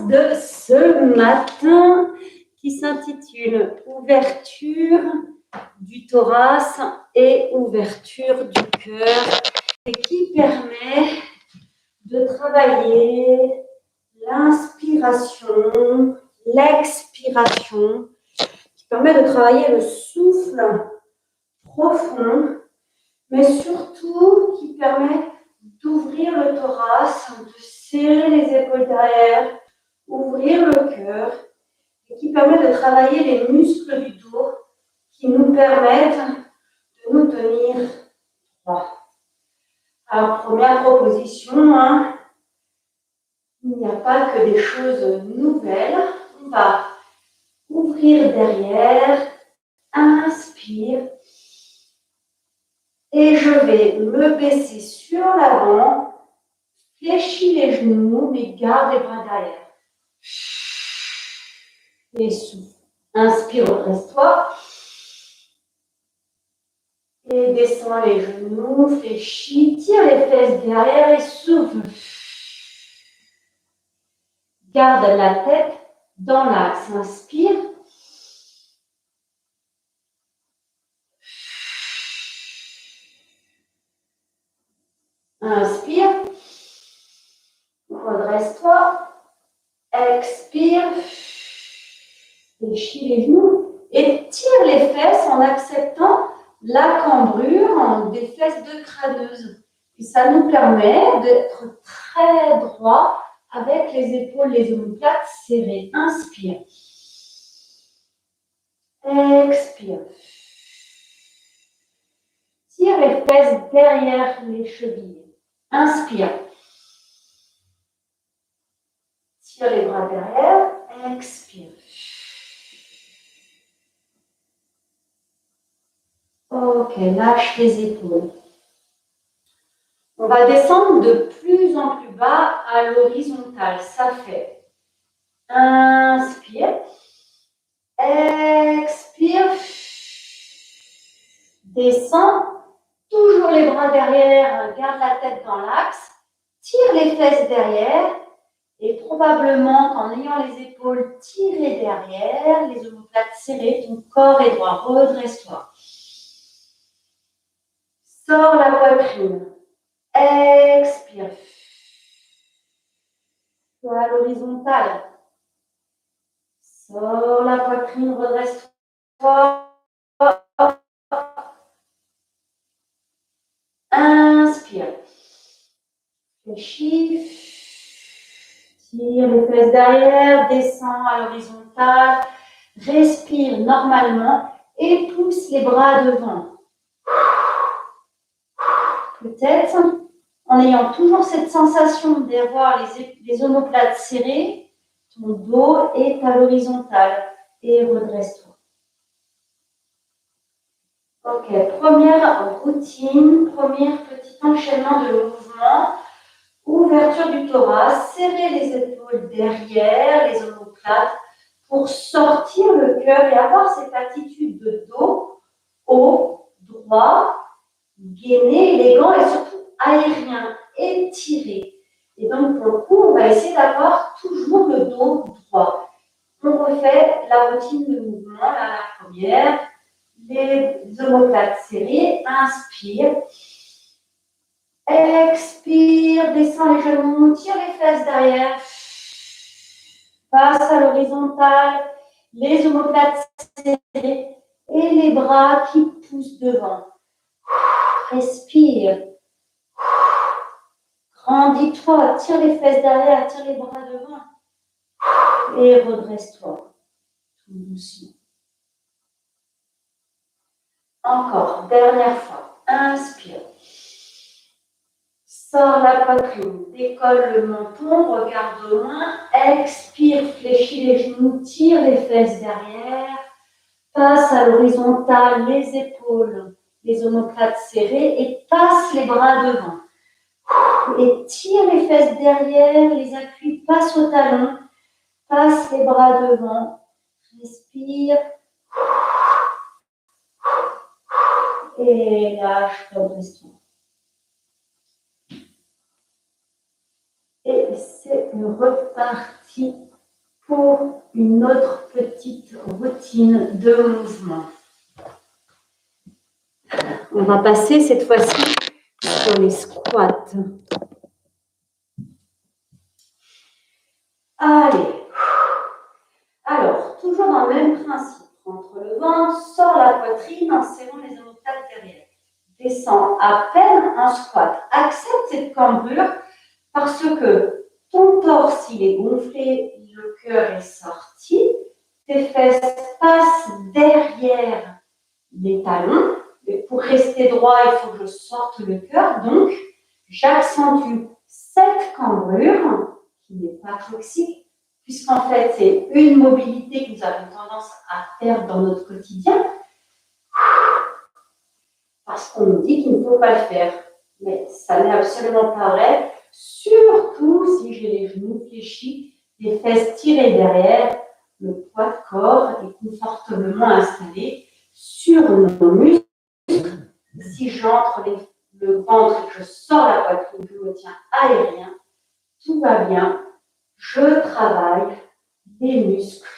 de ce matin qui s'intitule Ouverture du thorax et ouverture du cœur et qui permet de travailler l'inspiration, l'expiration, qui permet de travailler le souffle profond, mais surtout qui permet d'ouvrir le thorax, de serrer les épaules derrière, ouvrir le cœur, et qui permet de travailler les muscles du dos qui nous permettent de nous tenir droit. Alors, première proposition, il n'y a pas que des choses nouvelles. On va ouvrir derrière, inspire, et je vais me baisser sur l'avant, fléchis les genoux, mais garde les bras derrière. Et souffle. Inspire, redresse-toi. Et descends les genoux, fléchis, tire les fesses derrière et souffle. Garde la tête dans l'axe. Inspire. Inspire. Redresse-toi. Expire. Fléchis les genoux et tire les fesses en acceptant la cambrure des fesses de crâneuse. Et ça nous permet d'être très droit avec les épaules, les omoplates serrées. Inspire. Expire. Tire les fesses derrière les chevilles. Inspire. Tire les bras derrière. Expire. Ok, lâche les épaules. On va descendre de plus en plus bas à l'horizontale. Ça fait inspire, expire, descends, toujours les bras derrière, garde la tête dans l'axe, tire les fesses derrière et probablement qu'en ayant les épaules tirées derrière, les omoplates serrées, ton corps est droit, redresse-toi. Sors la poitrine. Expire. À l'horizontale. Sors la poitrine, redresse-toi. Inspire. Fléchis. Tire les fesses derrière, descends à l'horizontale. Respire normalement et pousse les bras devant. Peut-être en ayant toujours cette sensation d'avoir les omoplates serrées, ton dos est à l'horizontale et redresse-toi. Ok, première routine, premier petit enchaînement de mouvements. Ouverture du thorax, serrer les épaules derrière, les omoplates pour sortir le cœur et avoir cette attitude de dos haut, droit, gainé, élégant et surtout aérien, étiré. Et donc, pour le coup, on va essayer d'avoir toujours le dos droit. On refait la routine de mouvement, là, la première. Les omoplates serrées, inspire. Expire, descends les genoux, tire les fesses derrière. Passe à l'horizontale, les omoplates serrées et les bras qui poussent devant. Respire. Grandis-toi, tire les fesses derrière, tire les bras devant. Et redresse-toi. Tout doucement. Encore, dernière fois. Inspire. Sors la poitrine, décolle le menton, regarde au loin. Expire, fléchis les genoux, tire les fesses derrière. Passe à l'horizontale, les épaules, les omoplates serrées et passe les bras devant. Et tire les fesses derrière, les appuis passent au talon, passe les bras devant, respire et lâche, redresse-toi. Et c'est reparti pour une autre petite routine de mouvement. On va passer cette fois-ci sur les squats. Allez. Alors, toujours dans le même principe. Rentre le ventre, sort la poitrine en serrant les omoplates derrière. Descends à peine en squat. Accepte cette cambrure parce que ton torse, il est gonflé, le cœur est sorti. Tes fesses passent derrière les talons. Mais pour rester droit, il faut que je sorte le cœur. Donc, j'accentue cette cambrure qui n'est pas toxique, puisqu'en fait, c'est une mobilité que nous avons tendance à faire dans notre quotidien, parce qu'on nous dit qu'il ne faut pas le faire. Mais ça n'est absolument pas vrai, surtout si j'ai les genoux fléchis, les fesses tirées derrière, le poids de corps est confortablement installé sur nos muscles. Si j'entre le ventre et que je sors la poitrine, je me tiens aérien, tout va bien. Je travaille les muscles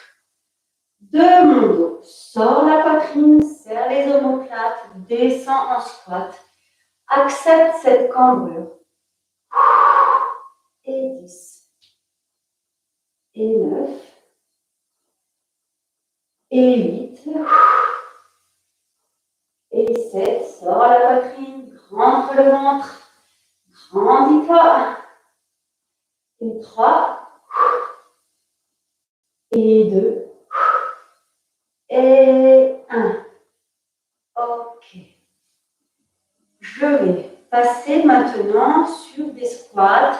de mon dos. Sors la poitrine, serre les omoplates, descends en squat. Accepte cette cambrure. Et 10. Et 9. Et 8. Et 7. Sors la poitrine, rentre le ventre. Grandis-toi. Et 3. Et 2. Et 1. Ok. Je vais passer maintenant sur des squats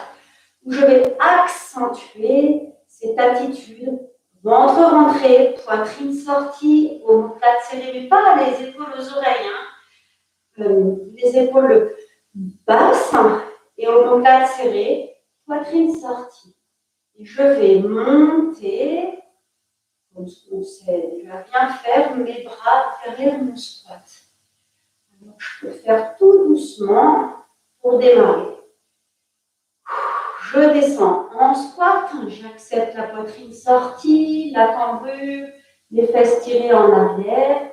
où je vais accentuer cette attitude. Ventre rentré, poitrine sortie, omoplate serrée, mais pas les épaules aux oreilles. Les épaules basses et omoplate serrée, poitrine sortie. Et je vais monter, comme on sait déjà bien faire, mes bras derrière mon squat. Alors, je peux faire tout doucement pour démarrer. Je descends en squat, j'accepte la poitrine sortie, la cambrure, les fesses tirées en arrière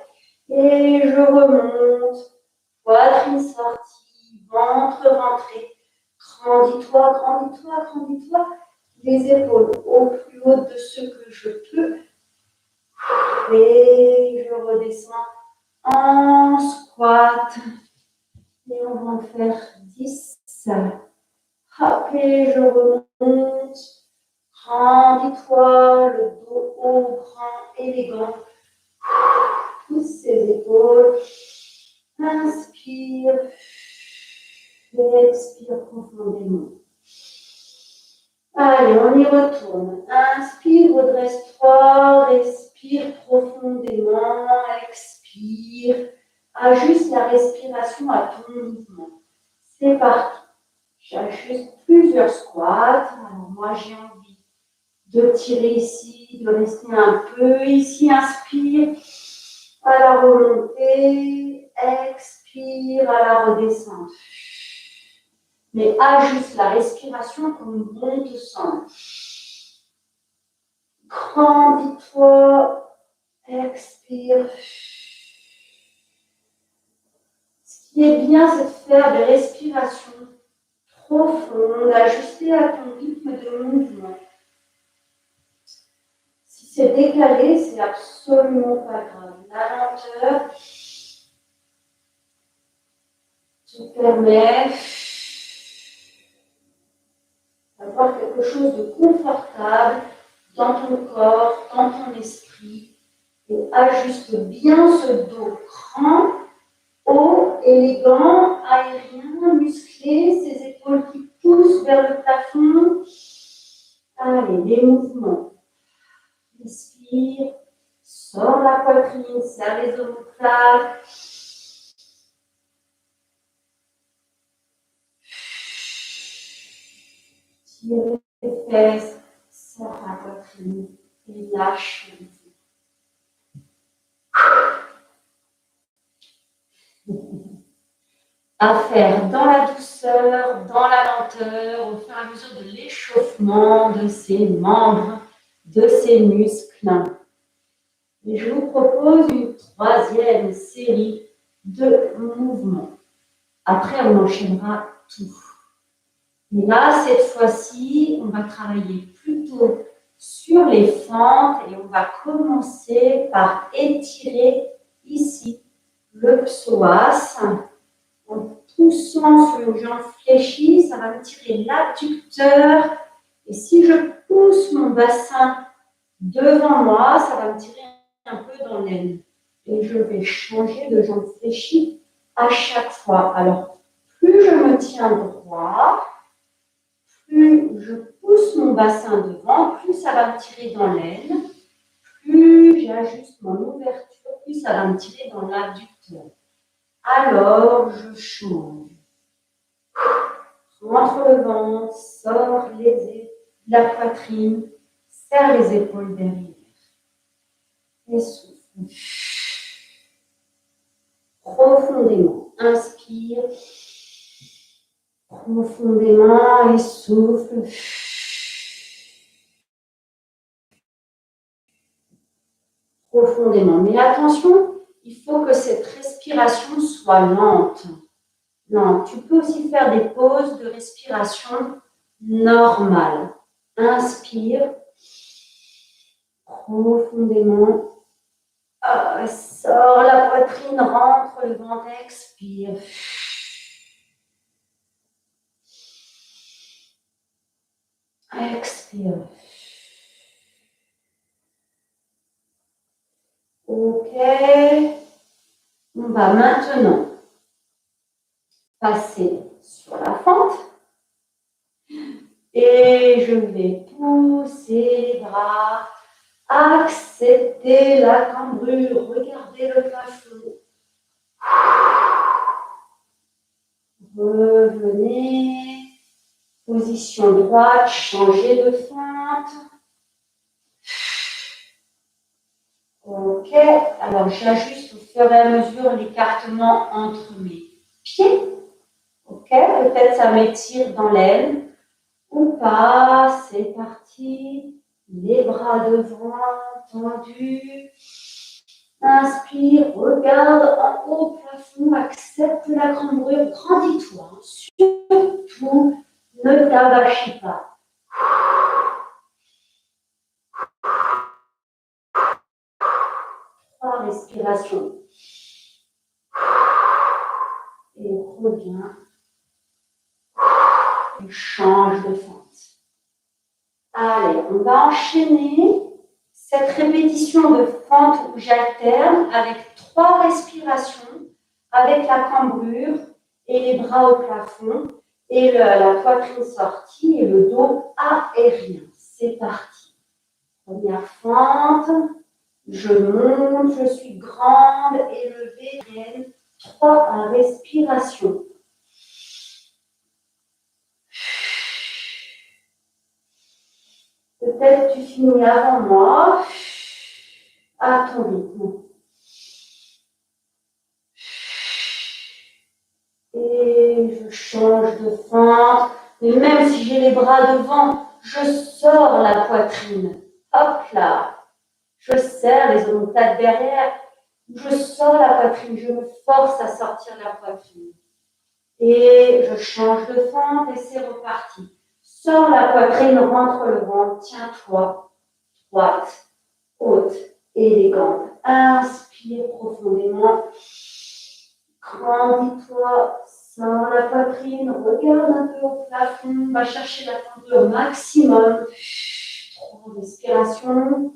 et je remonte, poitrine sortie, ventre rentré. Grandis-toi, grandis-toi, grandis-toi, les épaules au plus haut de ce que je peux et je redescends en squat et on va en faire 10. Hop, et je remonte. Grandis-toi, le dos haut, grand, élégant. Pousse ses épaules. Inspire. Expire profondément. Allez, on y retourne. Inspire, redresse-toi. Respire profondément. Expire. Ajuste la respiration à ton mouvement. C'est parti. J'ajuste plusieurs squats. Alors moi, j'ai envie de tirer ici, de rester un peu ici. Inspire à la remontée. Expire à la redescente. Mais ajuste la respiration comme bon te semble. Grandis-toi. Expire. Ce qui est bien, c'est de faire des respirations profonde, ajustée à ton rythme de mouvement. Si c'est décalé, c'est absolument pas grave. La lenteur te permet d'avoir quelque chose de confortable dans ton corps, dans ton esprit, et ajuste bien ce dos grand, haut, élégant, aérien, musclé, ses épaules qui poussent vers le plafond. Allez, les mouvements. Respire, sors la poitrine, serre les omoplates. Tire les fesses, serre la poitrine et lâche le tout. À faire dans la douceur, dans la lenteur, au fur et à mesure de l'échauffement de ses membres de ces muscles. Et je vous propose une troisième série de mouvements. Après, on enchaînera tout. Et là, cette fois-ci, on va travailler plutôt sur les fentes et on va commencer par étirer ici le psoas. En poussant sur une jambe fléchie, ça va me tirer l'adducteur. Et si je pousse mon bassin devant moi, ça va me tirer un peu dans l'aine. Et je vais changer de jambe fléchie à chaque fois. Alors, plus je me tiens droit, plus je pousse mon bassin devant, plus ça va me tirer dans l'aine. Plus j'ajuste mon ouverture, plus ça va me tirer dans l'adducteur. Alors, je change. Rentre le ventre, sors la poitrine, serre les épaules derrière. Et souffle. Profondément. Inspire. Profondément et souffle. Profondément. Mais attention, il faut que cette respiration soit lente. Non, tu peux aussi faire des pauses de respiration normales. Inspire profondément. Sors la poitrine, rentre le ventre, expire. Expire. Ok. On va maintenant passer sur la fente. Et je vais pousser les bras, accepter la cambrure, regardez le plafond. Revenez, position droite, changez de fente. Ok, alors j'ajuste au fur et à mesure l'écartement entre mes pieds. Ok, peut-être ça m'étire dans l'aile ou pas. C'est parti. Les bras devant, tendus. Inspire, regarde en haut au plafond, accepte la cambrure, grandis-toi. Surtout, ne t'abâchis pas. Trois respirations. Et reviens. Et change de fente. Allez, on va enchaîner cette répétition de fente où j'alterne avec 3 respirations, avec la cambrure et les bras au plafond et la poitrine sortie et le dos aérien. C'est parti. Première fente, je monte, je suis grande, élevée, 3 respirations. Peut-être tu finis avant moi, à ton rythme. Et je change de fente. Mais même si j'ai les bras devant, je sors la poitrine. Hop là. Je serre les omoplates derrière. Je sors la poitrine. Je me force à sortir la poitrine. Et je change de fente et c'est reparti. Sors la poitrine, rentre le ventre. Tiens-toi. Droite, haute, élégante. Inspire profondément. Grandis-toi, sors la poitrine, regarde un peu au plafond, va chercher la cambrure au maximum. 3 respirations.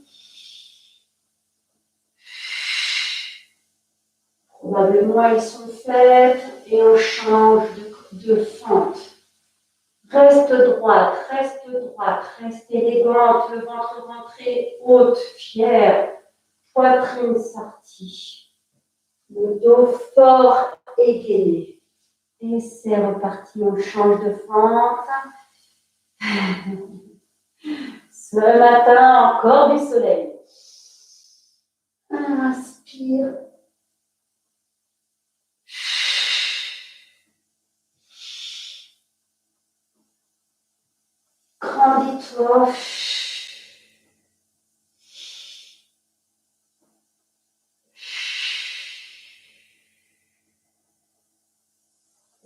Probablement elles sont faites et on change de fente. Reste droite, reste élégante, le ventre rentré, haute, fière, poitrine sortie. Le dos fort et gainé. Et c'est reparti, on change de fente. Ce matin, encore du soleil. Inspire. Grandis-toi.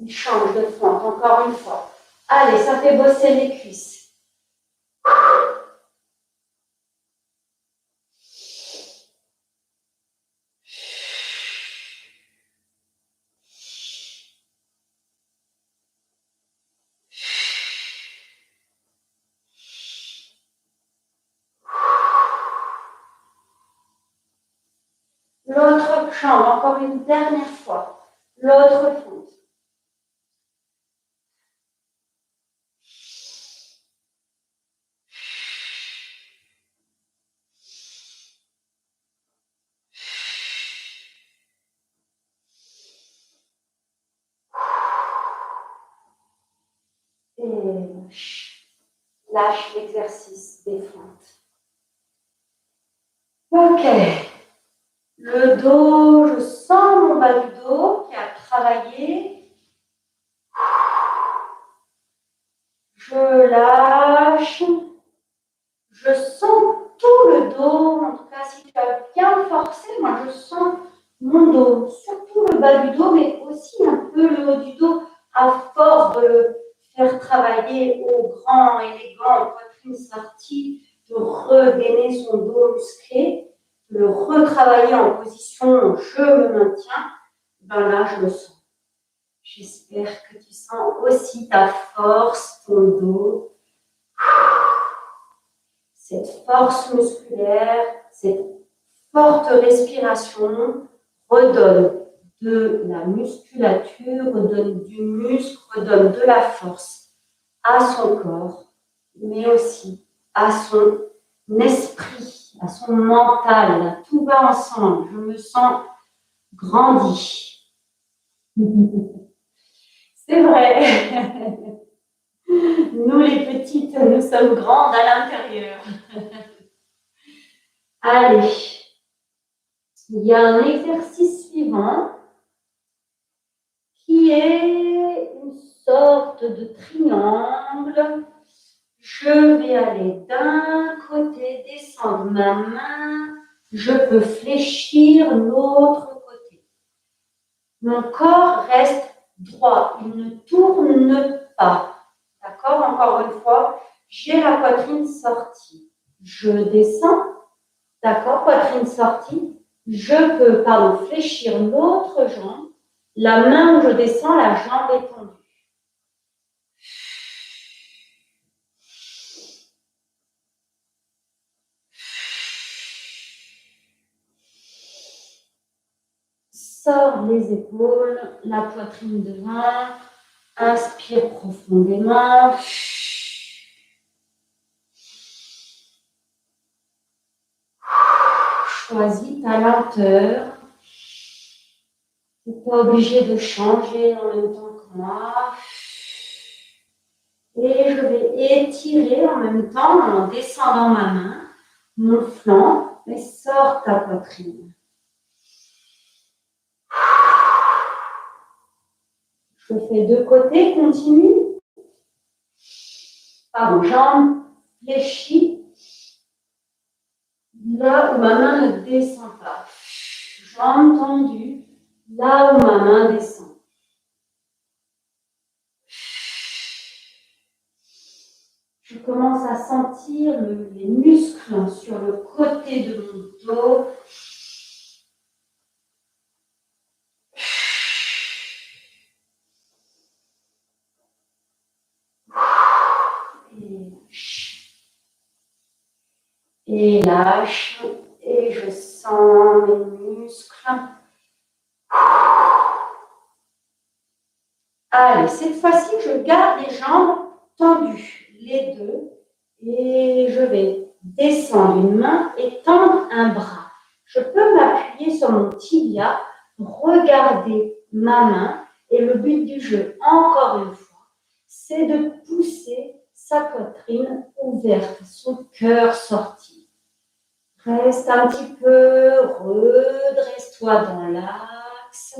Il change de fente, encore une fois. Allez, ça fait bosser les cuisses. L'autre jambe, encore une dernière fois. L'autre fente. Et lâche. Lâche l'exercice des fentes. Ok. Le dos, je sens mon bas du dos qui a travaillé. Je lâche. Je sens tout le dos. En tout cas, si tu as bien forcé, moi je sens mon dos. Surtout le bas du dos, mais aussi un peu le haut du dos, à force de le faire travailler au grand, élégant, poitrine sortie, de regainer son dos musclé, de le retravailler en position je me maintiens. Ben là, je le sens. J'espère que tu sens aussi ta force, ton dos. Cette force musculaire, cette forte respiration redonne de la musculature, redonne du muscle, redonne de la force à son corps, mais aussi à son esprit, à son mental. Tout va ensemble. Je me sens grandie. C'est vrai. Nous, les petites, nous sommes grandes à l'intérieur. Allez. Il y a un exercice suivant qui est une sorte de triangle. Je vais aller d'un côté, descendre ma main. Je peux fléchir l'autre côté. Mon corps reste droit. Il ne tourne pas. D'accord? Encore une fois, j'ai la poitrine sortie. Je descends. D'accord? Poitrine sortie. Je peux, fléchir l'autre jambe. La main où je descends, la jambe est tendue. Sors les épaules, la poitrine devant. Inspire profondément. Choisis ta lenteur. Tu n'es pas obligé de changer en même temps que moi. Et je vais étirer en même temps, en descendant ma main, mon flanc, et sors ta poitrine. Je fais de côté, continue. Pardon, jambe fléchie. Là où ma main ne descend pas. Jambe tendue. Là où ma main descend. Je commence à sentir les muscles sur le côté de mon dos. Et lâche. Et je sens mes muscles. Allez, cette fois-ci, je garde les jambes tendues, les deux. Et je vais descendre une main et tendre un bras. Je peux m'appuyer sur mon tibia, regarder ma main. Et le but du jeu, encore une fois, c'est de pousser sa poitrine ouverte, son cœur sorti. Reste un petit peu, redresse-toi dans l'axe.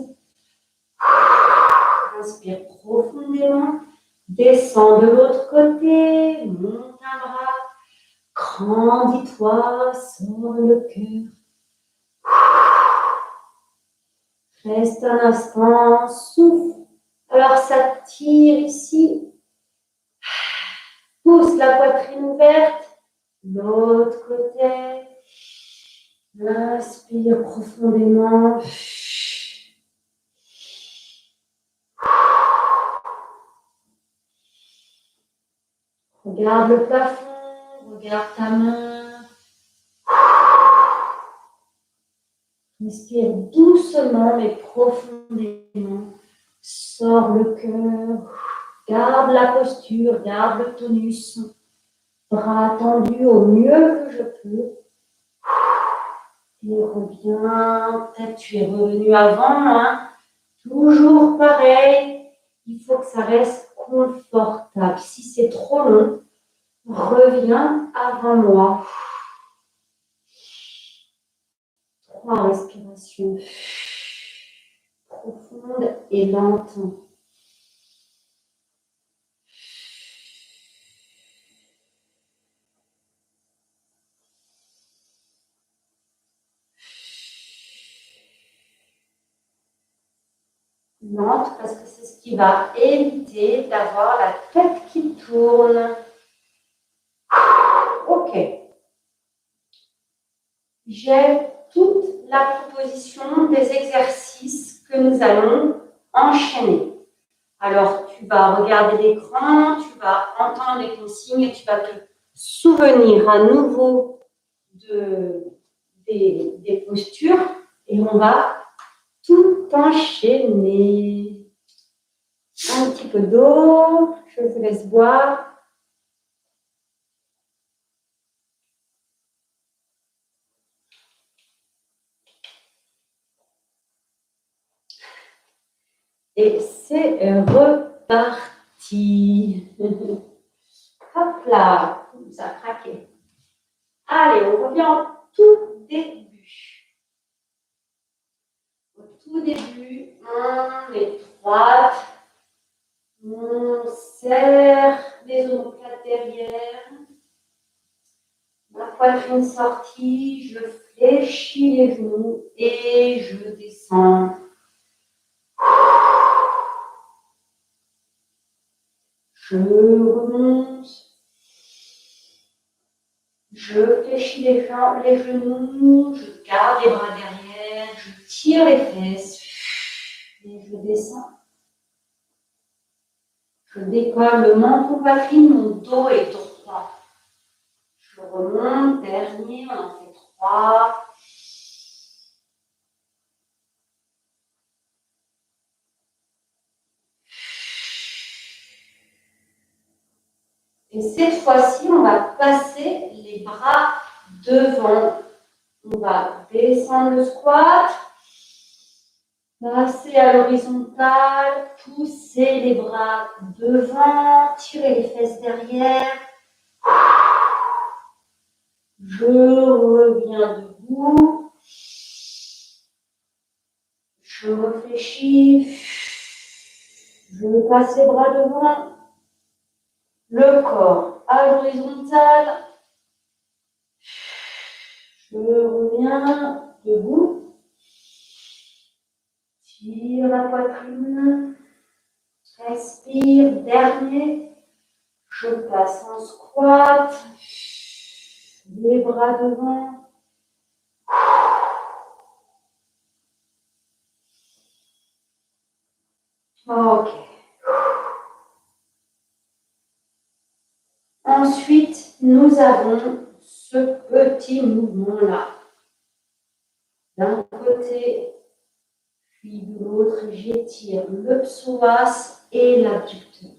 Inspire profondément, descends de l'autre côté, monte un bras, grandis-toi, sors le cœur. Reste un instant, souffle Alors, ça tire ici. Pousse la poitrine ouverte. L'autre côté. Inspire profondément. Regarde le plafond, regarde ta main. Inspire doucement mais profondément. Sors le cœur. Garde la posture, garde le tonus. Bras tendus au mieux que je peux. Et reviens. Peut-être tu es revenu avant. Hein. Toujours pareil. Il faut que ça reste confortable. Si c'est trop long, reviens avant moi. 3 respirations profondes et lentes. Lente parce que c'est ce qui va éviter d'avoir la tête qui tourne. Ok. J'ai toute la proposition des exercices que nous allons enchaîner. Alors, tu vas regarder l'écran, tu vas entendre les consignes et tu vas te souvenir à nouveau des postures et on va tout enchaîner. Un petit peu d'eau, je vous laisse boire. Et c'est reparti. Hop là, ça a craqué. Allez, on revient au tout début. Au tout début, on est droite. On serre les omoplates derrière. La poitrine sortie, je fléchis les genoux et je descends. Je remonte. Je fléchis les genoux, je garde les bras derrière, je tire les fesses et je descends. Je décolle le menton poitrine, mon dos est droit. Je remonte, dernier, on en fait 3. Et cette fois-ci, on va passer les bras devant. On va descendre le squat, passer à l'horizontale, pousser les bras devant, tirer les fesses derrière. Je reviens debout. Je réfléchis. Je passe les bras devant. Le corps à l'horizontale. Je reviens debout. Tire la poitrine. Respire. Dernier. Je passe en squat. Les bras devant. Ok. Ensuite, nous avons ce petit mouvement-là. D'un côté, puis de l'autre, j'étire le psoas et l'abducteur.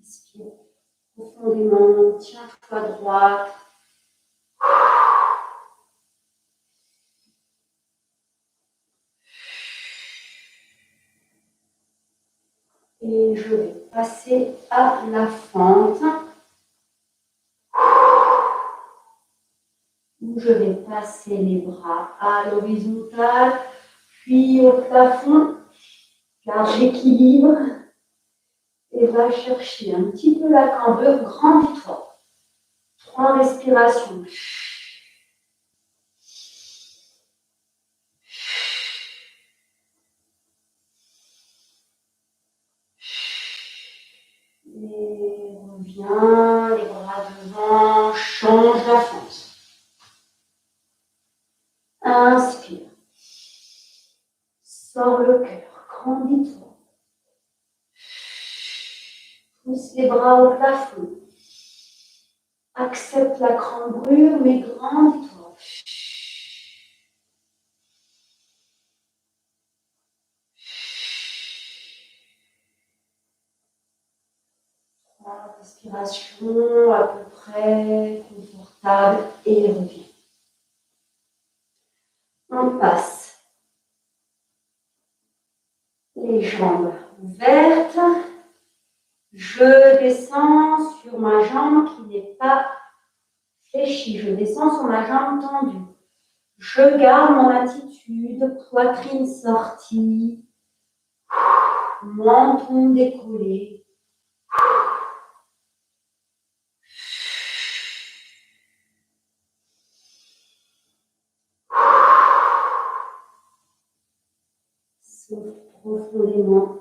Inspire profondément, tiens-toi droite. Et je vais passer à la fente, où je vais passer les bras à l'horizontale, puis au plafond, car j'équilibre et va chercher un petit peu la cambrure, grandis-toi. 3 respirations. les bras devant, change la fente. Inspire. Sors le cœur, grandis-toi. Pousse les bras au plafond. Accepte la cambrure, mais grandis-toi. Respiration à peu près confortable et reviens. On passe les jambes ouvertes. Je descends sur ma jambe qui n'est pas fléchie. Je descends sur ma jambe tendue. Je garde mon attitude, poitrine sortie, menton décollé. Souffle profondément.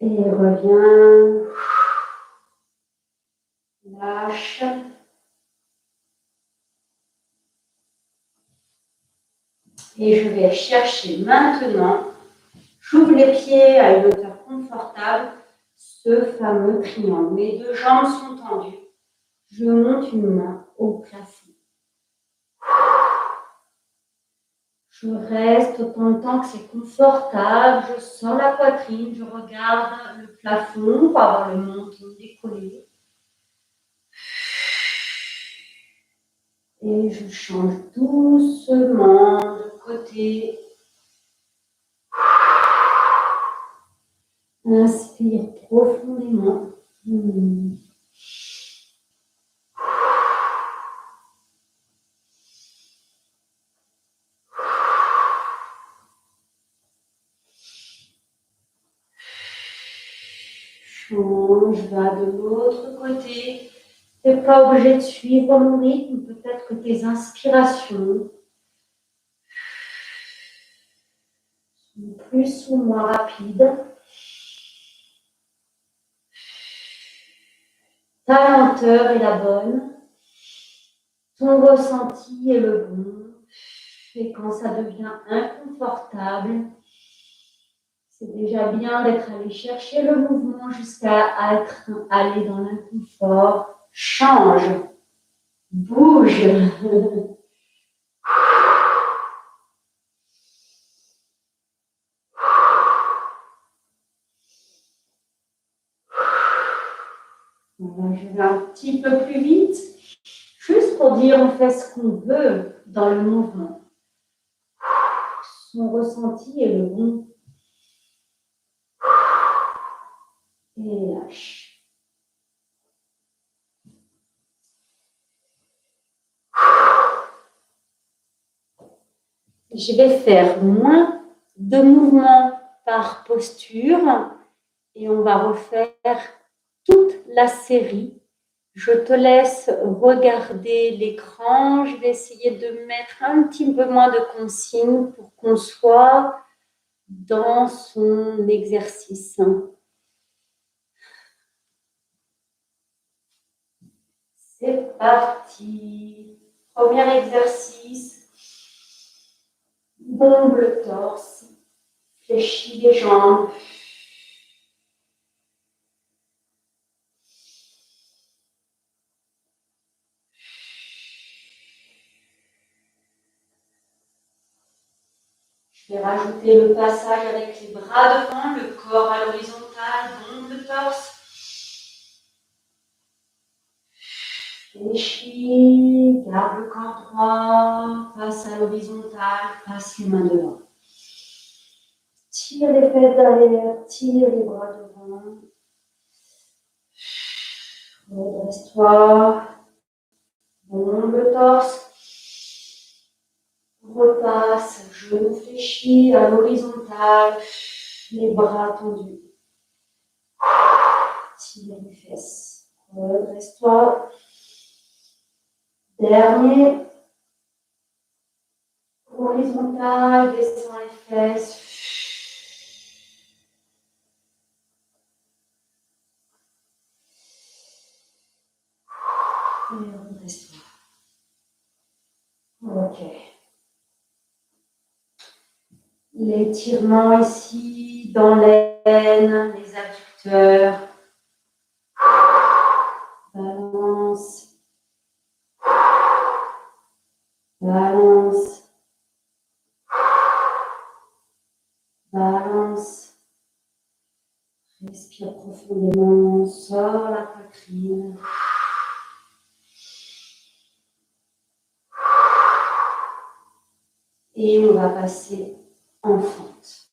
Et reviens. Lâche. Et je vais chercher maintenant, j'ouvre les pieds à une hauteur confortable, ce fameux triangle. Mes deux jambes sont tendues. Je monte une main au plafond. Je reste autant de temps que c'est confortable. Je sors la poitrine, je regarde le plafond pour avoir le menton décollé. Et je change doucement de côté. Inspire profondément. Change, va de l'autre côté. Tu n'es pas obligé de suivre mon rythme. Peut-être que tes inspirations sont plus ou moins rapides. Ta lenteur est la bonne. Ton ressenti est le bon. Et quand ça devient inconfortable, c'est déjà bien d'être allé chercher le mouvement jusqu'à être allé dans l'inconfort. Change, bouge. Voilà, je vais un petit peu plus vite, juste pour dire on fait ce qu'on veut dans le mouvement. Son ressenti est le bon. Et lâche. Je vais faire moins de mouvements par posture et on va refaire toute la série. Je te laisse regarder l'écran. Je vais essayer de mettre un petit peu moins de consignes pour qu'on soit dans son exercice. C'est parti. Premier exercice. Bombe le torse. Fléchis les jambes. Je vais rajouter le passage avec les bras devant, le corps à l'horizontale, bombe le torse. Fléchis, garde le corps droit, passe à l'horizontale, passe les mains devant. Tire les fesses derrière, tire les bras devant. Redresse-toi. Bombe le torse. Repasse, genou fléchi à l'horizontale, les bras tendus. Tire les fesses. Redresse-toi. Dernier. Horizontale, descend les fesses. Et redescend. Ok. L'étirement ici, dans l'aine, les adducteurs. Balance. Balance. Balance. Respire profondément, sors la poitrine. Et on va passer en fente.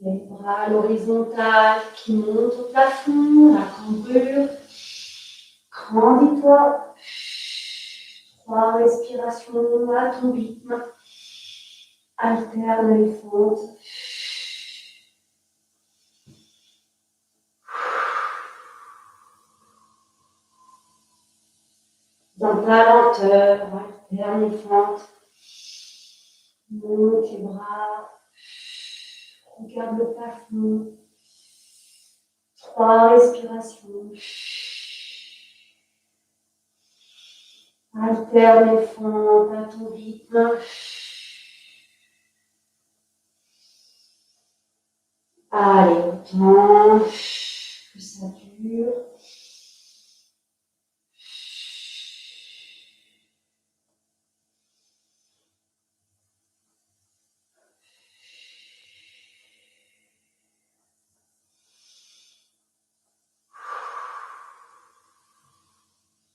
Les bras à l'horizontale qui montent au plafond, la cambrure. Grandis-toi. 3 respirations à ton rythme. Alterne les fentes. Dans ta lenteur, alterne les fentes. Monte les bras. Regarde le plafond. 3 respirations. Alterne les fentes à ton rythme. Allez, autant que ça dure.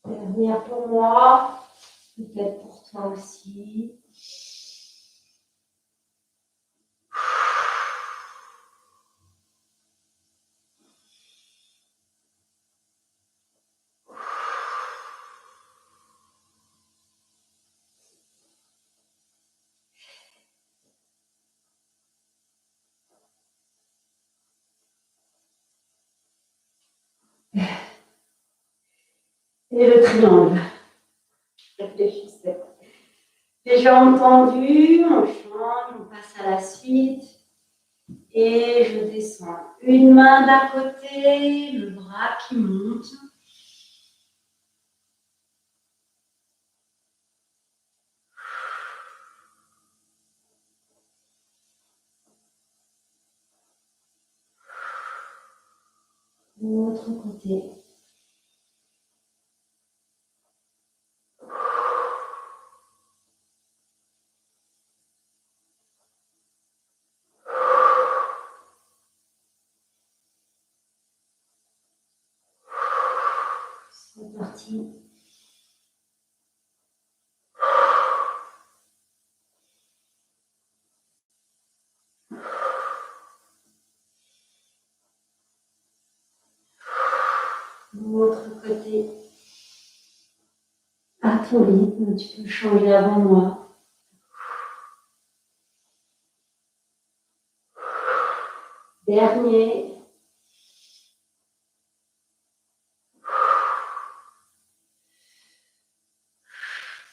Dernière pour moi, peut-être pour toi aussi. Et le triangle. Réfléchissez. Les jambes tendues, on change, on passe à la suite. Et je descends. Une main d'un côté, le bras qui monte. L'autre côté. C'est parti. L'autre côté. À ton rythme, tu peux changer avant moi. Dernier.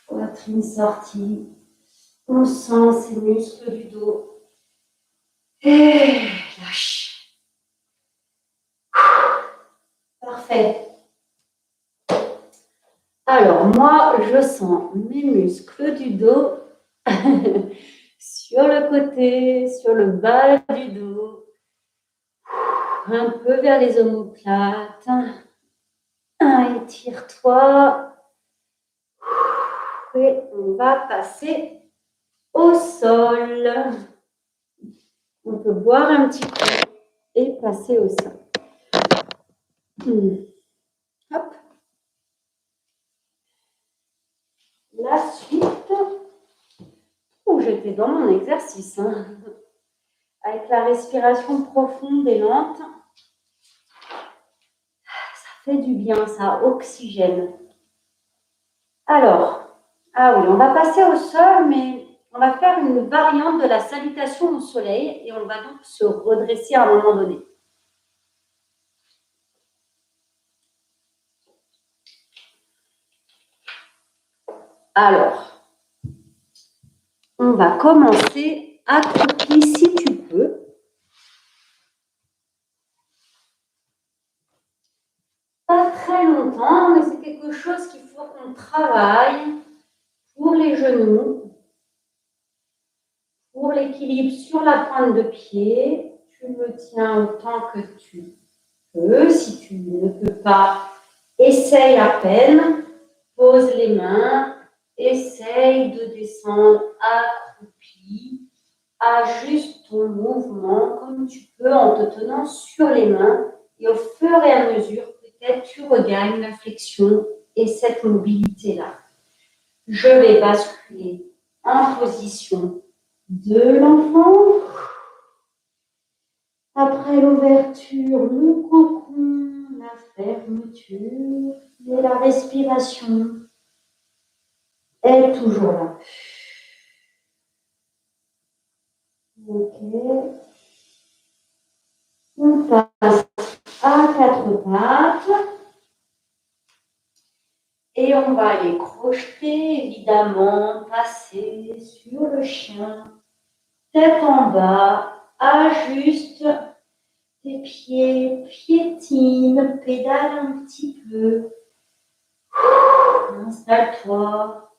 Poitrine sortie. On sent ces muscles du dos. Et lâche. Parfait. Alors, moi, je sens mes muscles du dos sur le côté, sur le bas du dos, un peu vers les omoplates. Étire-toi. Et on va passer au sol. On peut boire un petit coup et passer au sol. Hop. La suite. J'étais dans mon exercice. Avec la respiration profonde et lente. Ça fait du bien, ça oxygène. Alors, ah oui, on va passer au sol, mais on va faire une variante de la salutation au soleil et on va donc se redresser à un moment donné. Alors, on va commencer accroupi si tu peux. Pas très longtemps, mais c'est quelque chose qu'il faut qu'on travaille pour les genoux, pour l'équilibre sur la pointe de pied. Tu le tiens autant que tu peux. Si tu ne peux pas, essaye à peine. Pose les mains. Essaye de descendre accroupi. Ajuste ton mouvement comme tu peux en te tenant sur les mains. Et au fur et à mesure, peut-être tu regagnes la flexion et cette mobilité-là. Je vais basculer en position de l'enfant. Après l'ouverture, le cocon, la fermeture et la respiration est toujours là. Ok. On passe à quatre pattes. Et on va les crocheter, évidemment, passer sur le chien, tête en bas, ajuste tes pieds, piétine, pédale un petit peu, installe-toi.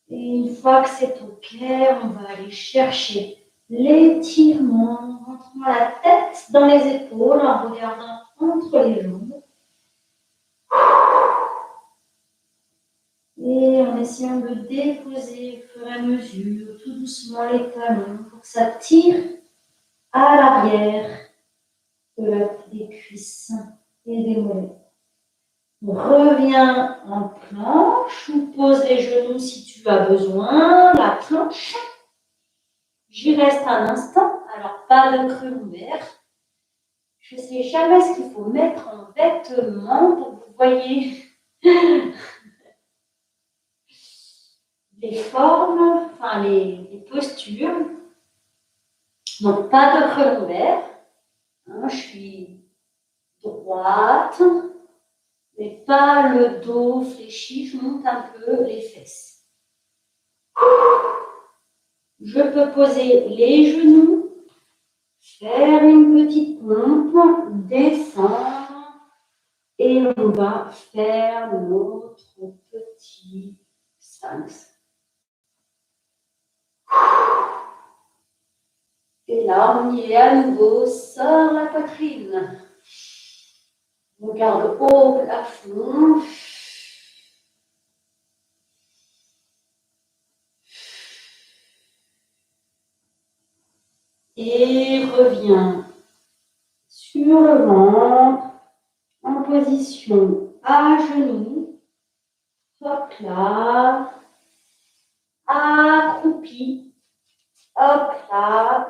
Et une fois que c'est ok, on va aller chercher l'étirement, en rentrant la tête dans les épaules, en regardant entre les jambes. Et en essayant de déposer au fur et à mesure, tout doucement les talons pour que ça tire à l'arrière des cuisses et des mollets. Reviens en planche ou pose les genoux si tu as besoin, la planche. J'y reste un instant, alors pas de creux ouvert. Je ne sais jamais ce qu'il faut mettre en vêtements pour que vous voyez les formes, enfin les postures. Donc, pas de creux ouvert. Hein, je suis droite, mais pas le dos fléchi. Je monte un peu les fesses. Je peux poser les genoux, faire une petite pompe, descendre, et on va faire notre petit sphinx. Et là, on y est à nouveau, sors la poitrine. On garde au plafond. Et reviens sur le ventre, en position à genoux. Hop là. Accroupi. Hop là.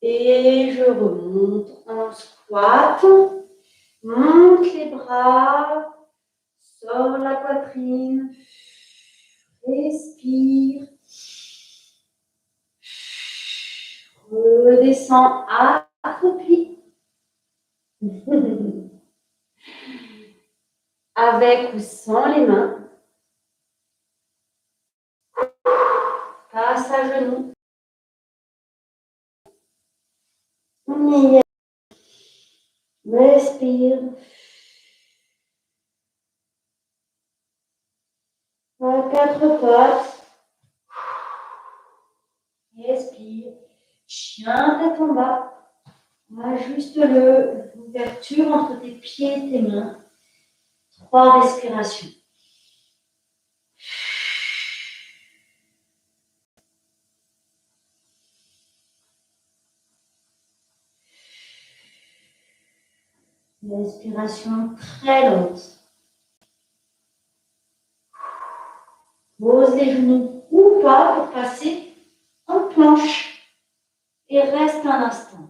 Et je remonte en squat. Monte les bras. Sors la poitrine. Respire. Redescends accroupi. Avec ou sans les mains. Passe à genoux. On y est. Respire. À quatre pattes. Respire. Chien tête en bas. Ajuste l'ouverture entre tes pieds et tes mains. 3 respirations. Une respiration très lente. Pose les genoux ou pas pour passer en planche. Et reste un instant.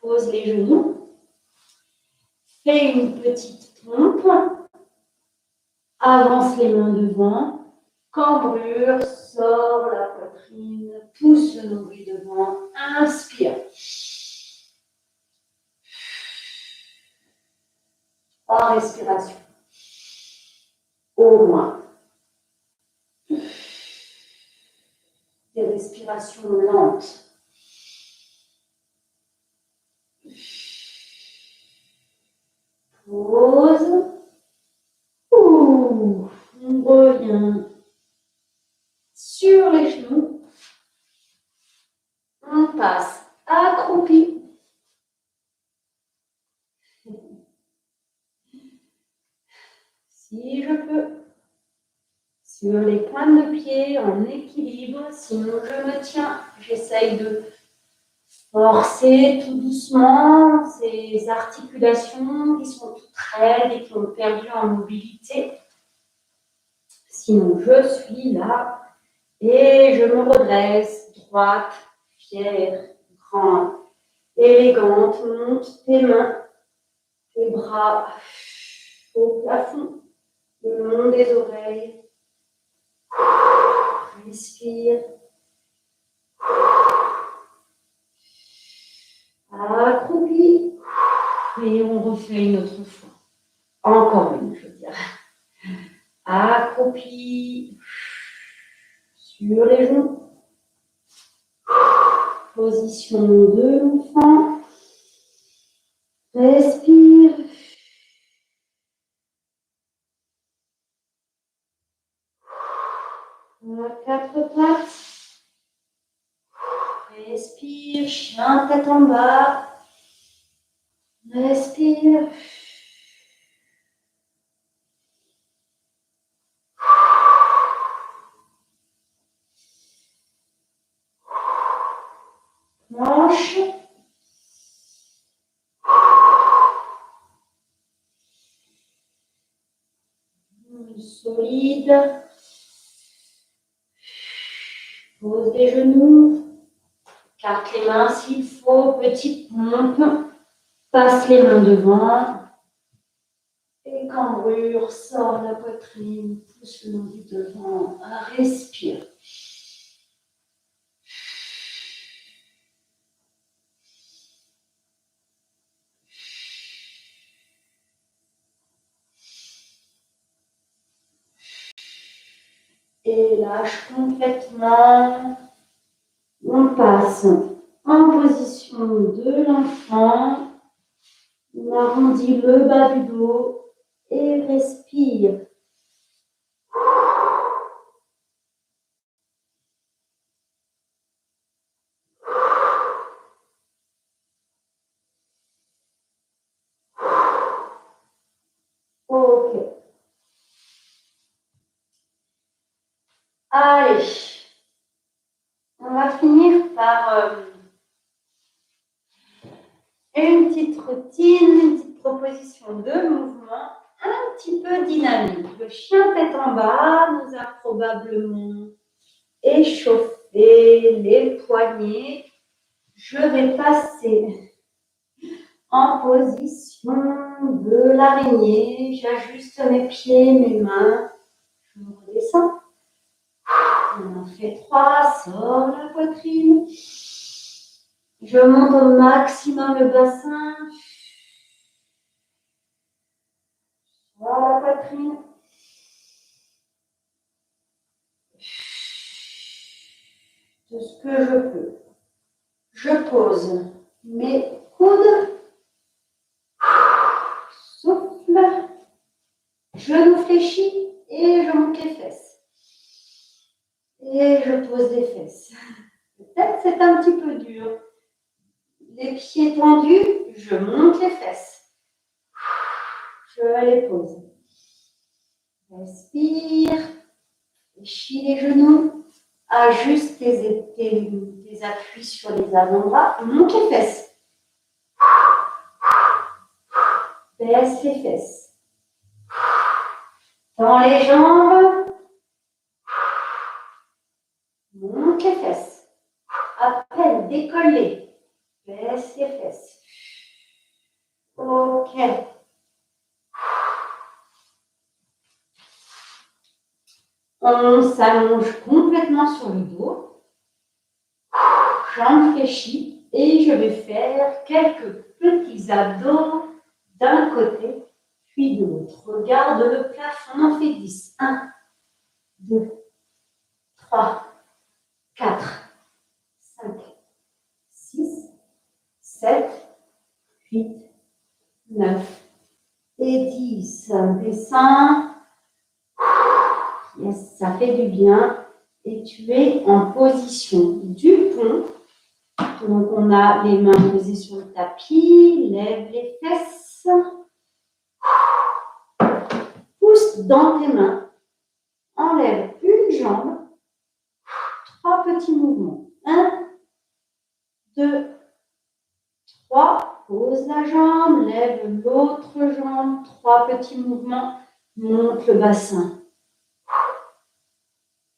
Pose les genoux. Fais une petite pompe. Avance les mains devant. Cambrure, sors la poitrine, pousse le nombril devant. Inspire. 3 respirations. Au moins. Des respirations lentes. Pause. On revient sur les genoux. On passe accroupi. Si je peux. Sur les pointes de pied en équilibre. Sinon, je me tiens. J'essaye de forcer tout doucement ces articulations qui sont toutes raides et qui ont perdu en mobilité. Sinon, je suis là et je me redresse, droite, fière, grande, élégante. Monte tes mains, tes bras au plafond, le long des oreilles. Respire. Accroupi. Et on refait une autre fois. Encore une, je veux dire. Accroupi. Sur les genoux. Position de l'enfant. Respire. À 4 pattes. Respire. Chien tête en bas. Respire. Planche. Solide. Pose des genoux. Carte les mains s'il faut. Petite pompe. Passe les mains devant. Et cambrure, sort la poitrine. Pousse le long du devant. Respire. Et lâche complètement. On passe en position de l'enfant. On arrondit le bas du dos et respire. Ok. Allez. On va finir par une petite routine, une petite proposition de mouvement un petit peu dynamique. Le chien tête en bas nous a probablement échauffé les poignets. Je vais passer en position de l'araignée. J'ajuste mes pieds, mes mains. Je me redescends. On en fait 3, sors la poitrine. Je monte au maximum le bassin. Sors la poitrine. De ce que je peux. Je pose mes coudes. Souffle. Genou fléchi et je monte les fesses. Et je pose les fesses. Peut-être c'est un petit peu dur. Les pieds tendus, je monte les fesses. Je les pose. Respire. Fléchis les genoux. Ajuste tes appuis sur les avant-bras. Monte les fesses. Baisse les fesses. Tends les jambes. Monte les fesses. À peine décollé. Baisse les fesses. Ok. On s'allonge complètement sur le dos. Jambes fléchies. Et je vais faire quelques petits abdos d'un côté. puis de l'autre. Regarde le plafond, on en fait 10. 1, 2, 3, 4, 5, 6, 7, 8, 9 et 10. Descends. Yes, ça fait du bien. Et tu es en position du pont. Donc, on a les mains posées sur le tapis. Lève les fesses. Pousse dans tes mains. Enlève une jambe. 3 petits mouvements. 1, 2, 3. Pose la jambe. Lève l'autre jambe. 3 petits mouvements. Monte le bassin.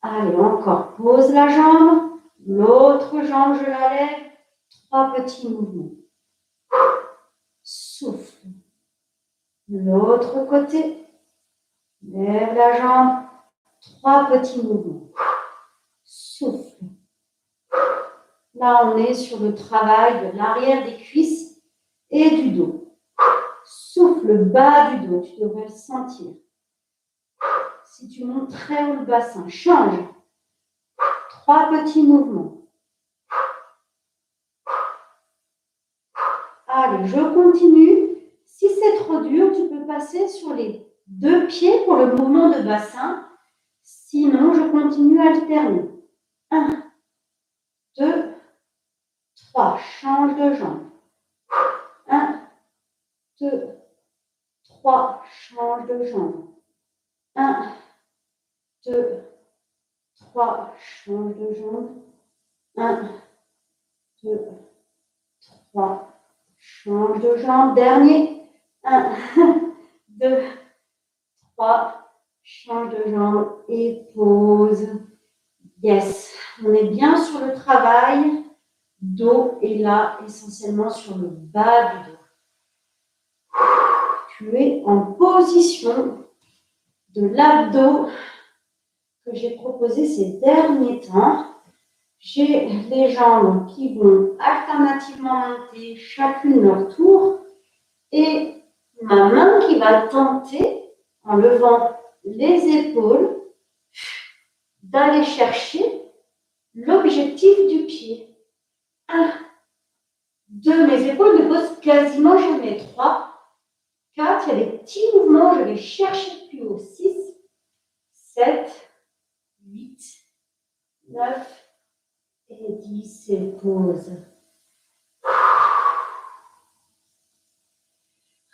Allez, encore. Pose la jambe. L'autre jambe, je la lève. 3 petits mouvements. Souffle. L'autre côté. Lève la jambe. 3 petits mouvements. Souffle. Là, on est sur le travail de l'arrière des cuisses et du dos. Souffle bas du dos. Tu devrais le sentir. Si tu montes très haut le bassin, change. 3 petits mouvements. Allez, je continue. Si c'est trop dur, tu peux passer sur les 2 pieds pour le mouvement de bassin. Sinon, je continue à alterner. 1, 2, 3. Change de jambe. 1, 2, 3. Change de jambe. 1, 2, 3. Change de jambe. 1, 2, 3. Change de jambe. Dernier. 1, 2, 3. Change de jambe et pose. Yes. On est bien sur le travail. Dos et là, essentiellement sur le bas du dos. Tu es en position de l'abdos que j'ai proposé ces derniers temps. J'ai les jambes qui vont alternativement monter chacune leur tour et ma main qui va tenter, en levant les épaules, d'aller chercher l'objectif du pied. 1, 2, mes épaules ne posent quasiment jamais. 3, 4, il y a des petits mouvements, je vais chercher plus haut. 6, 7, 8, 9 et 10 et pause.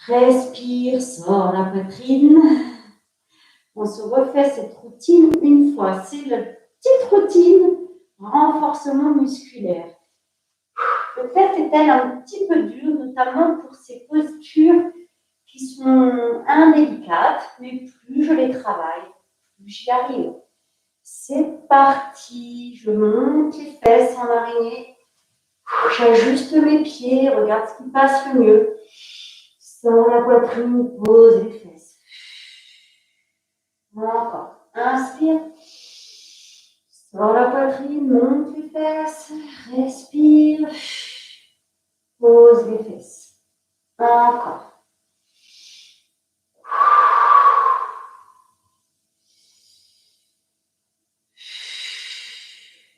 Respire, sors la poitrine. On se refait cette routine une fois. C'est la petite routine renforcement musculaire. Peut-être est-elle un petit peu dure, notamment pour ces postures qui sont indélicates, mais plus je les travaille, plus j'y arrive. C'est parti, je monte les fesses en araignée, j'ajuste mes pieds, regarde ce qui passe le mieux. Sors la poitrine, pose les fesses. Encore, inspire. Sors la poitrine, monte les fesses, respire, pose les fesses. Encore.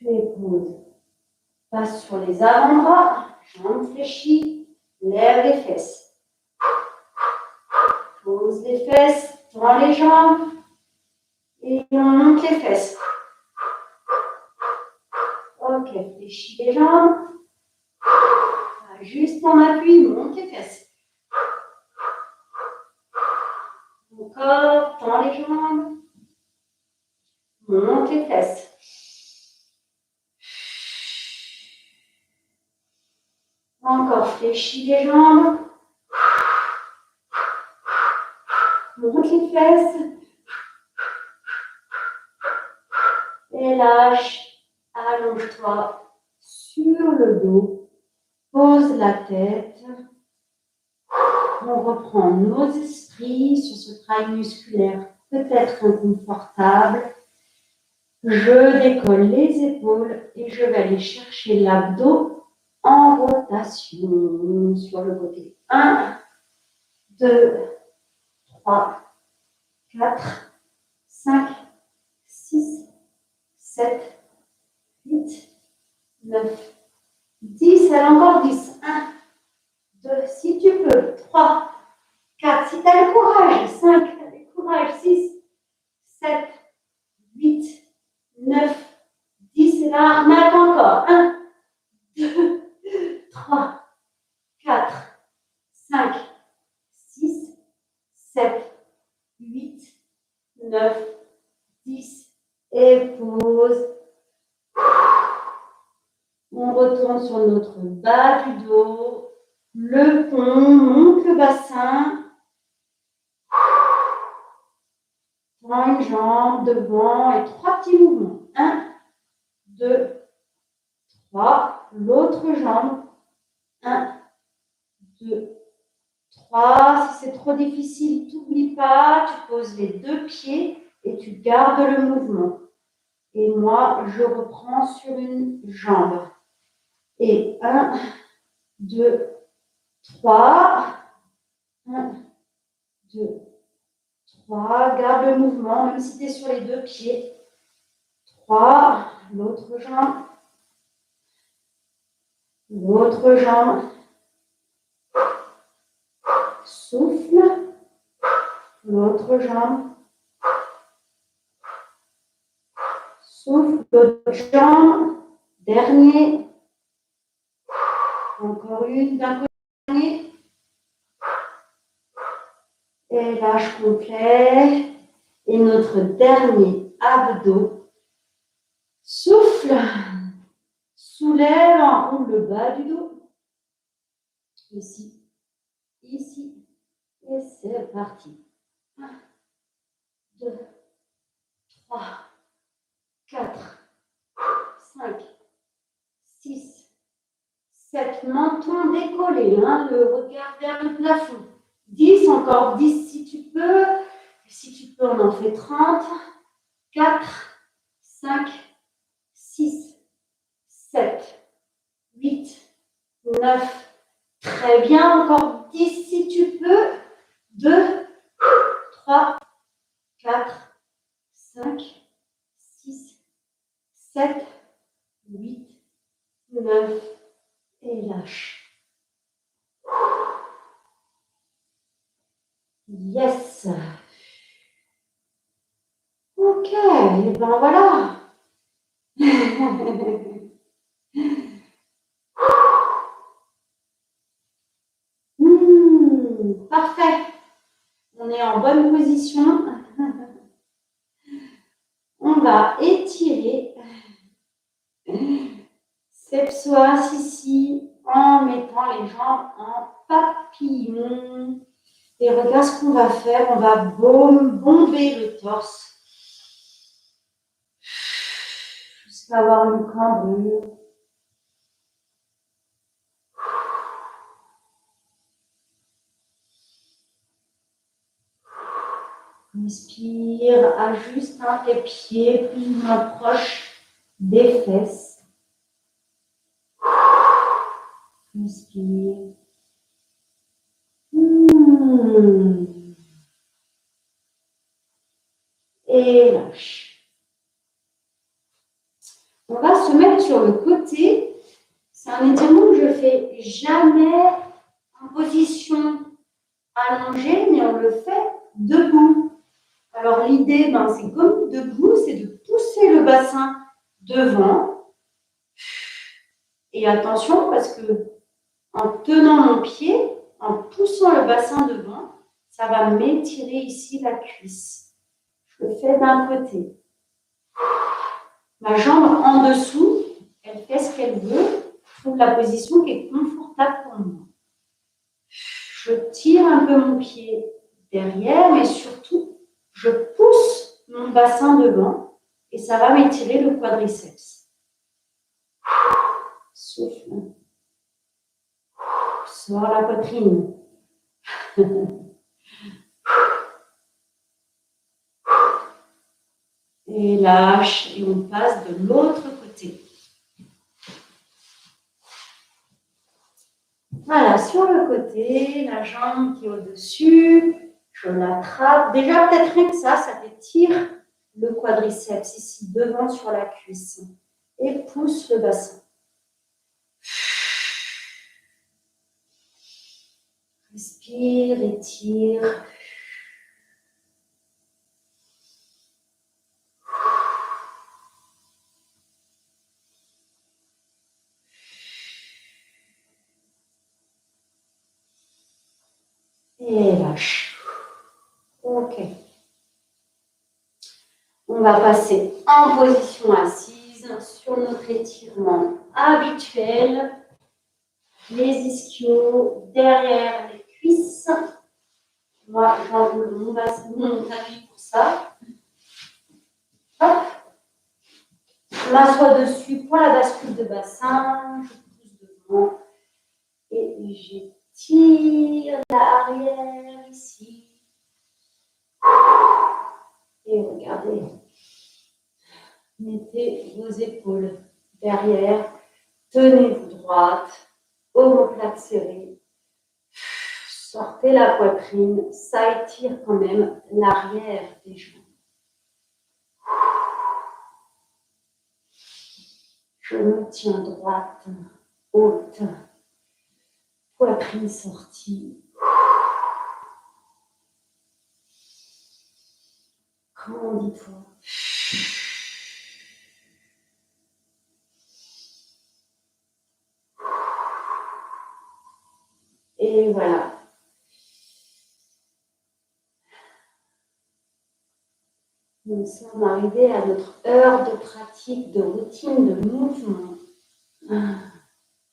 Et pose. Passe sur les avant-bras, jambes fléchies, lève les fesses. Pose les fesses, tends les jambes et on monte les fesses. Ok, fléchis les jambes. Juste en appui, monte les fesses. Encore, tends les jambes. Monte les fesses. Encore, fléchis les jambes. Monte les fesses. Et lâche. Allonge-toi sur le dos. Pose la tête. On reprend nos esprits sur ce travail musculaire peut-être inconfortable. Je décolle les épaules et je vais aller chercher l'abdos en rotation sur le côté. 1, 2, 3, 4, 5, 6, 7, 8, 9, 10. Allez, encore 10. 1, 2, si tu peux. 3, 4, si tu as le courage. 5, tu as le courage. 6, 7, 8, 9, 10. Et là, on a encore. 1, 2, 3, 4, 5, 6, 7, 8, 9, 10. Et pause. On retourne sur notre bas du dos. Le pont, monte le bassin. Prends une jambe devant et 3 petits mouvements. 1, 2, 3. L'autre jambe. 1, 2, 3. Si c'est trop difficile, t'oublie pas. Tu poses les 2 pieds et tu gardes le mouvement. Et moi, je reprends sur une jambe. Et 1, 2, 3. 1, 2, 3. Garde le mouvement, même si tu es sur les 2 pieds. 3. L'autre jambe. L'autre jambe. Souffle. L'autre jambe. Souffle. L'autre jambe. Dernier. Encore une d'un côté. Et lâche complet. Et notre dernier abdos. Souffle. Soulève en haut le bas du dos. Ici. Ici. Et c'est parti. 1, 2, 3, 4, 5, 6, 7. Menton décollé, hein, le regard vers le plafond. 10, encore 10 si tu peux. Si tu peux, on en fait 30. 4, 5, 6, 7, 8, 9. Très bien, encore 10 si tu peux. 2, 3, 4, 5, 6, 7, 8, 9. Et lâche. Yes. Ok, et ben voilà. Parfait. On est en bonne position. On va étirer ces psoas ici en mettant les jambes en papillon. Et regarde ce qu'on va faire. On va bomber le torse jusqu'à avoir une cambrure. Inspire, ajuste tes pieds plus ou moins proches des fesses. Inspire. Et lâche. On va se mettre sur le côté. C'est un étirement que je fais jamais en position allongée, mais on le fait debout. Alors l'idée, c'est comme debout, c'est de pousser le bassin devant. Et attention, parce que en tenant mon pied, en poussant le bassin devant, ça va m'étirer ici la cuisse. Je le fais d'un côté. Ma jambe en dessous, elle fait ce qu'elle veut. Je trouve la position qui est confortable pour moi. Je tire un peu mon pied derrière, mais surtout, je pousse mon bassin devant et ça va m'étirer le quadriceps. Souffle. Sors la poitrine. Et lâche et on passe de l'autre côté. Voilà, sur le côté, la jambe qui est au-dessus. Je l'attrape. Déjà, peut-être rien que ça t'étire le quadriceps ici, devant sur la cuisse. Et pousse le bassin. Respire, étire. Et lâche. Ok. On va passer en position assise sur notre étirement habituel. Les ischios derrière les cuisses. Moi, j'enroule mon tapis pour ça. Hop. Je m'assois dessus pour la bascule de bassin. Je pousse devant. Et j'étire l'arrière ici. Et regardez. Mettez vos épaules derrière. Tenez-vous droite. Omoplate serrée. Sortez la poitrine. Ça étire quand même l'arrière des jambes. Je me tiens droite, haute. Poitrine sortie. Commandis-toi. Et voilà. Nous sommes arrivés à notre heure de pratique, de routine, de mouvement.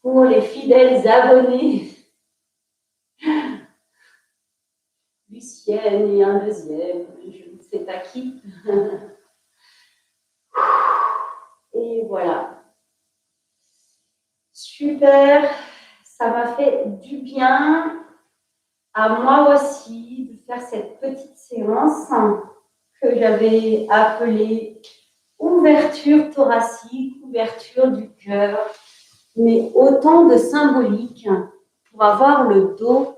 Pour les fidèles abonnés, Lucienne et un deuxième, je ne sais pas qui. Et voilà. Super, ça m'a fait du bien à moi aussi de faire cette petite séance que j'avais appelée ouverture thoracique, ouverture du cœur, mais autant de symbolique pour avoir le dos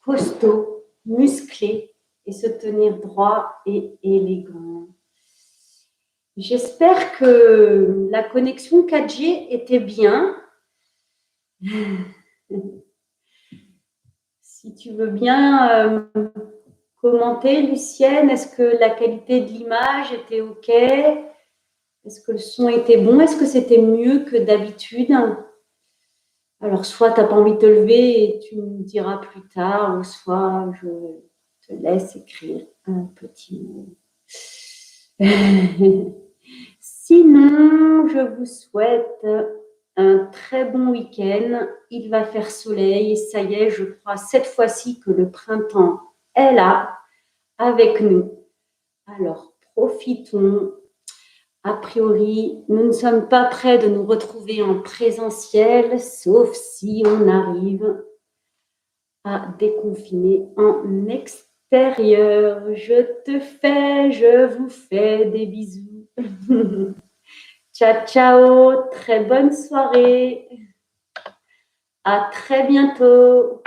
costaud, musclé et se tenir droit et élégant. J'espère que la connexion 4G était bien. Si tu veux bien commenter, Lucienne, est-ce que la qualité de l'image était OK? Est-ce que le son était bon? Est-ce que c'était mieux que d'habitude? Alors, soit tu n'as pas envie de te lever et tu me diras plus tard, ou soit je te laisse écrire un petit mot. Sinon, je vous souhaite un très bon week-end. Il va faire soleil et ça y est, je crois cette fois-ci que le printemps est là avec nous. Alors, profitons. A priori, nous ne sommes pas prêts de nous retrouver en présentiel, sauf si on arrive à déconfiner en extérieur. Je vous fais des bisous. Ciao, ciao, très bonne soirée. À très bientôt.